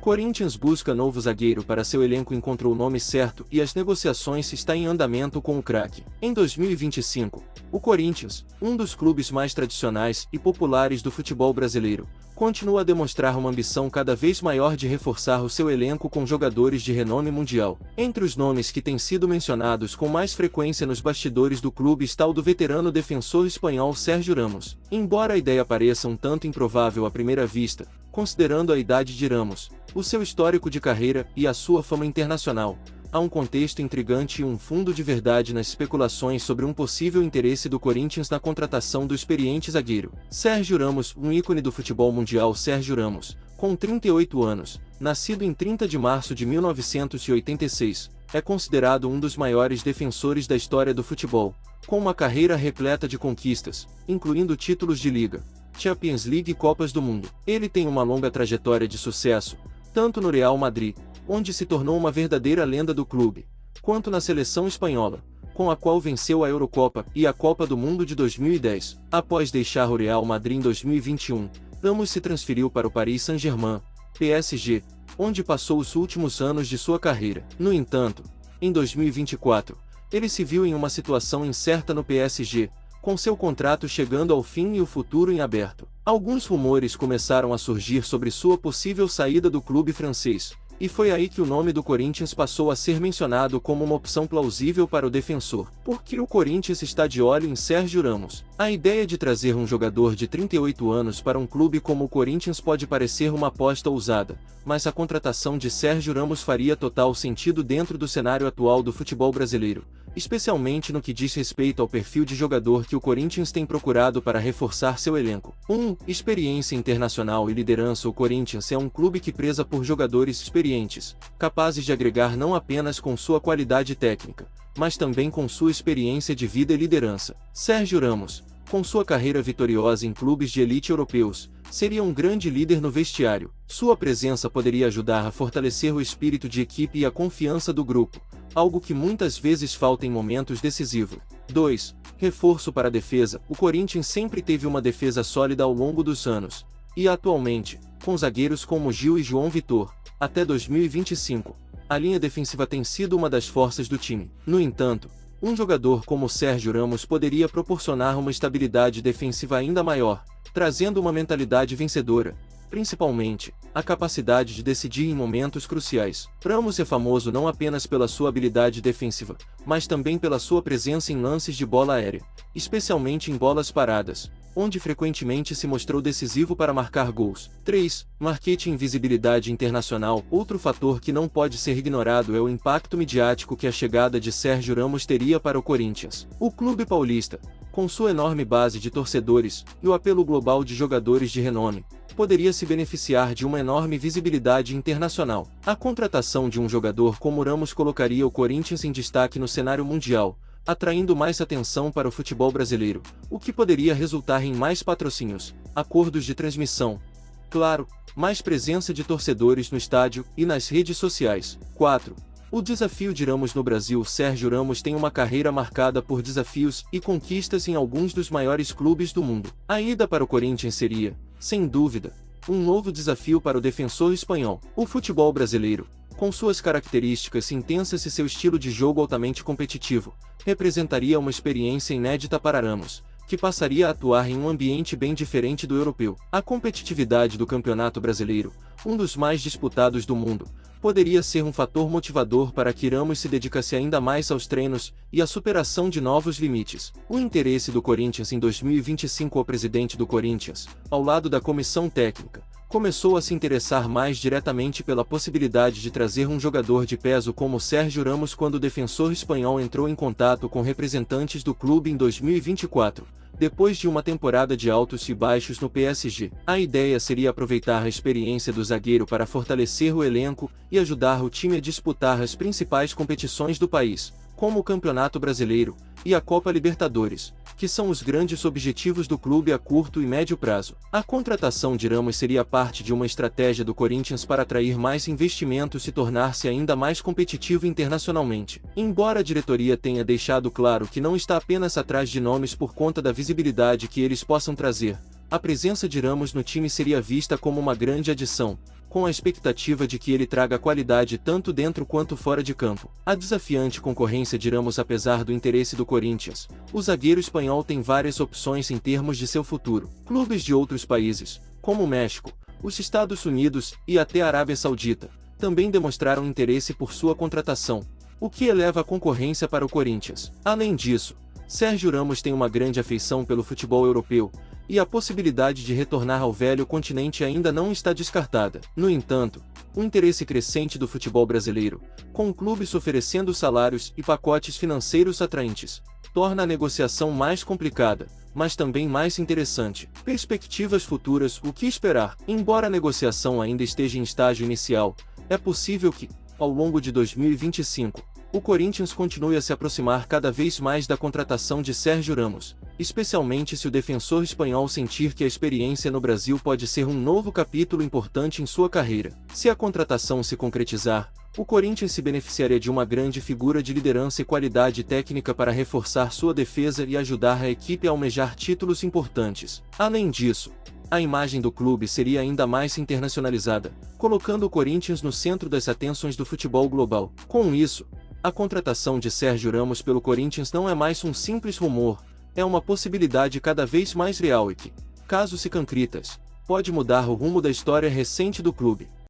Corinthians busca novo zagueiro para seu elenco, encontrou o nome certo e as negociações estão em andamento com o craque. Em 2025, o Corinthians, um dos clubes mais tradicionais e populares do futebol brasileiro, continua a demonstrar uma ambição cada vez maior de reforçar o seu elenco com jogadores de renome mundial. Entre os nomes que têm sido mencionados com mais frequência nos bastidores do clube está o do veterano defensor espanhol Sérgio Ramos. Embora a ideia pareça um tanto improvável à primeira vista, considerando a idade de Ramos, o seu histórico de carreira e a sua fama internacional, há um contexto intrigante e um fundo de verdade nas especulações sobre um possível interesse do Corinthians na contratação do experiente zagueiro. Sérgio Ramos, um ícone do futebol mundial. Sérgio Ramos, com 38 anos, nascido em 30 de março de 1986, é considerado um dos maiores defensores da história do futebol, com uma carreira repleta de conquistas, incluindo títulos de Liga, Champions League e Copas do Mundo. Ele tem uma longa trajetória de sucesso, tanto no Real Madrid, onde se tornou uma verdadeira lenda do clube, quanto na seleção espanhola, com a qual venceu a Eurocopa e a Copa do Mundo de 2010. Após deixar o Real Madrid em 2021, Ramos se transferiu para o Paris Saint-Germain, PSG, onde passou os últimos anos de sua carreira. No entanto, em 2024, ele se viu em uma situação incerta no PSG, com seu contrato chegando ao fim e o futuro em aberto. Alguns rumores começaram a surgir sobre sua possível saída do clube francês, e foi aí que o nome do Corinthians passou a ser mencionado como uma opção plausível para o defensor. Por que o Corinthians está de olho em Sérgio Ramos? A ideia de trazer um jogador de 38 anos para um clube como o Corinthians pode parecer uma aposta ousada, mas a contratação de Sérgio Ramos faria total sentido dentro do cenário atual do futebol brasileiro, especialmente no que diz respeito ao perfil de jogador que o Corinthians tem procurado para reforçar seu elenco. 1. Experiência internacional e liderança. O Corinthians é um clube que preza por jogadores experientes, capazes de agregar não apenas com sua qualidade técnica, mas também com sua experiência de vida e liderança. Sérgio Ramos, com sua carreira vitoriosa em clubes de elite europeus, seria um grande líder no vestiário. Sua presença poderia ajudar a fortalecer o espírito de equipe e a confiança do grupo, algo que muitas vezes falta em momentos decisivos. 2. Reforço para a defesa. O Corinthians sempre teve uma defesa sólida ao longo dos anos, e atualmente, com zagueiros como Gil e João Vitor, até 2025, a linha defensiva tem sido uma das forças do time. No entanto, um jogador como Sérgio Ramos poderia proporcionar uma estabilidade defensiva ainda maior, trazendo uma mentalidade vencedora, principalmente, a capacidade de decidir em momentos cruciais. Ramos é famoso não apenas pela sua habilidade defensiva, mas também pela sua presença em lances de bola aérea, especialmente em bolas paradas, onde frequentemente se mostrou decisivo para marcar gols. 3. Marketing e visibilidade internacional. Outro fator que não pode ser ignorado é o impacto midiático que a chegada de Sérgio Ramos teria para o Corinthians. O clube paulista, com sua enorme base de torcedores e o apelo global de jogadores de renome, poderia se beneficiar de uma enorme visibilidade internacional. A contratação de um jogador como Ramos colocaria o Corinthians em destaque no cenário mundial, atraindo mais atenção para o futebol brasileiro, o que poderia resultar em mais patrocínios, acordos de transmissão, claro, mais presença de torcedores no estádio e nas redes sociais. 4. O desafio de Ramos no Brasil. Sérgio Ramos tem uma carreira marcada por desafios e conquistas em alguns dos maiores clubes do mundo. A ida para o Corinthians seria, sem dúvida, um novo desafio para o defensor espanhol. O futebol brasileiro, com suas características intensas e seu estilo de jogo altamente competitivo, representaria uma experiência inédita para Ramos, que passaria a atuar em um ambiente bem diferente do europeu. A competitividade do Campeonato Brasileiro, um dos mais disputados do mundo, poderia ser um fator motivador para que Ramos se dedicasse ainda mais aos treinos e à superação de novos limites. O interesse do Corinthians em 2025. O presidente do Corinthians, ao lado da comissão técnica, começou a se interessar mais diretamente pela possibilidade de trazer um jogador de peso como Sérgio Ramos quando o defensor espanhol entrou em contato com representantes do clube em 2024. Depois de uma temporada de altos e baixos no PSG, a ideia seria aproveitar a experiência do zagueiro para fortalecer o elenco e ajudar o time a disputar as principais competições do país, como o Campeonato Brasileiro e a Copa Libertadores, que são os grandes objetivos do clube a curto e médio prazo. A contratação de Ramos seria parte de uma estratégia do Corinthians para atrair mais investimentos e tornar-se ainda mais competitivo internacionalmente. Embora a diretoria tenha deixado claro que não está apenas atrás de nomes por conta da visibilidade que eles possam trazer, a presença de Ramos no time seria vista como uma grande adição, com a expectativa de que ele traga qualidade tanto dentro quanto fora de campo. A desafiante concorrência de Ramos. Apesar do interesse do Corinthians, o zagueiro espanhol tem várias opções em termos de seu futuro. Clubes de outros países, como o México, os Estados Unidos e até a Arábia Saudita, também demonstraram interesse por sua contratação, o que eleva a concorrência para o Corinthians. Além disso, Sérgio Ramos tem uma grande afeição pelo futebol europeu, e a possibilidade de retornar ao velho continente ainda não está descartada. No entanto, o interesse crescente do futebol brasileiro, com clubes oferecendo salários e pacotes financeiros atraentes, torna a negociação mais complicada, mas também mais interessante. Perspectivas futuras. O que esperar? Embora a negociação ainda esteja em estágio inicial, é possível que, ao longo de 2025, o Corinthians continue a se aproximar cada vez mais da contratação de Sérgio Ramos, especialmente se o defensor espanhol sentir que a experiência no Brasil pode ser um novo capítulo importante em sua carreira. Se a contratação se concretizar, o Corinthians se beneficiaria de uma grande figura de liderança e qualidade técnica para reforçar sua defesa e ajudar a equipe a almejar títulos importantes. Além disso, a imagem do clube seria ainda mais internacionalizada, colocando o Corinthians no centro das atenções do futebol global. Com isso, a contratação de Sérgio Ramos pelo Corinthians não é mais um simples rumor, é uma possibilidade cada vez mais real e que, caso se concretize, pode mudar o rumo da história recente do clube.